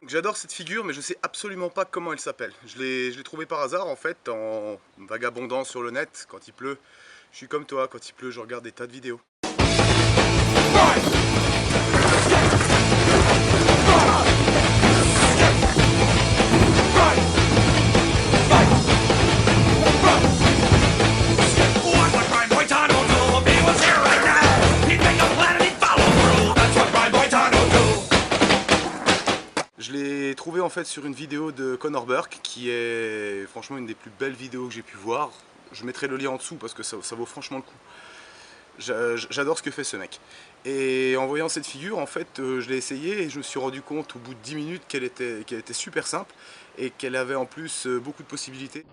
J'adore cette figure, mais je sais absolument pas comment elle s'appelle. Je l'ai trouvée par hasard en fait, en vagabondant sur le net quand il pleut. Je suis comme toi, quand il pleut, je regarde des tas de vidéos. Je l'ai trouvé en fait sur une vidéo de Conor Burke qui est franchement une des plus belles vidéos que j'ai pu voir. Je mettrai le lien en dessous parce que ça vaut franchement le coup. J'adore ce que fait ce mec. Et en voyant cette figure, en fait, je l'ai essayé et je me suis rendu compte au bout de 10 minutes qu'elle était super simple et qu'elle avait en plus beaucoup de possibilités.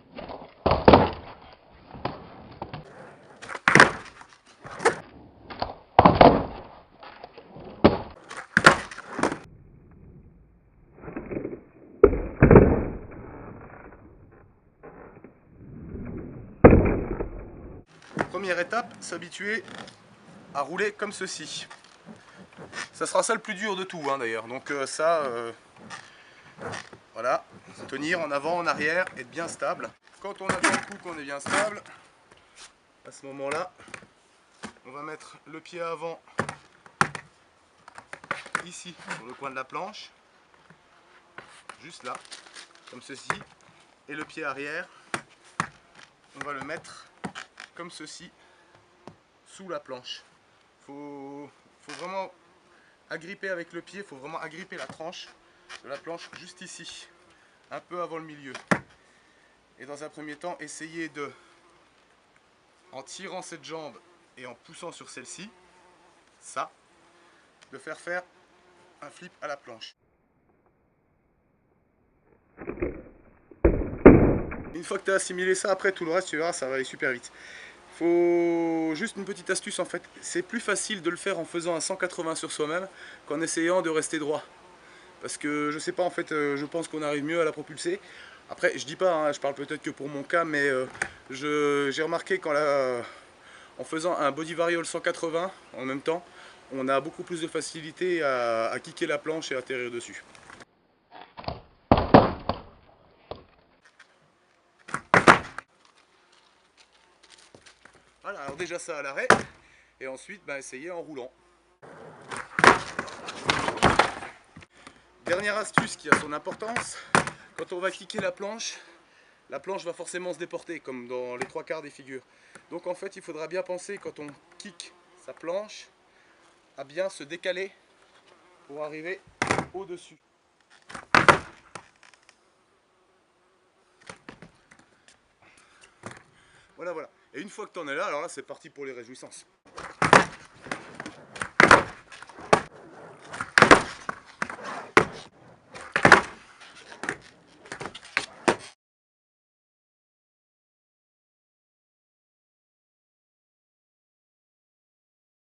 Première étape, s'habituer à rouler comme ceci. Ça sera ça le plus dur de tout d'ailleurs. Donc voilà, tenir en avant, en arrière, être bien stable. Quand on a bien le coup, qu'on est bien stable, à ce moment-là, on va mettre le pied avant ici, sur le coin de la planche, juste là, comme ceci, et le pied arrière, on va le mettre comme ceci, sous la planche. Faut vraiment agripper avec le pied, il faut vraiment agripper la tranche de la planche juste ici, un peu avant le milieu. Et dans un premier temps, essayer de, en tirant cette jambe et en poussant sur celle-ci, de faire un flip à la planche. Une fois que tu as assimilé ça, après tout le reste, tu verras, ça va aller super vite. Faut juste une petite astuce en fait, c'est plus facile de le faire en faisant un 180 sur soi-même qu'en essayant de rester droit. Parce que je sais pas en fait, je pense qu'on arrive mieux à la propulser. Après je dis pas, je parle peut-être que pour mon cas, mais j'ai remarqué en faisant un body variole 180 en même temps, on a beaucoup plus de facilité à kicker la planche et à atterrir dessus. Voilà, alors déjà ça à l'arrêt, et ensuite essayer en roulant. Dernière astuce qui a son importance, quand on va kicker la planche va forcément se déporter, comme dans les 3/4 des figures. Donc en fait, il faudra bien penser, quand on kick sa planche, à bien se décaler pour arriver au-dessus. Voilà. Et une fois que tu en es là, alors là c'est parti pour les réjouissances.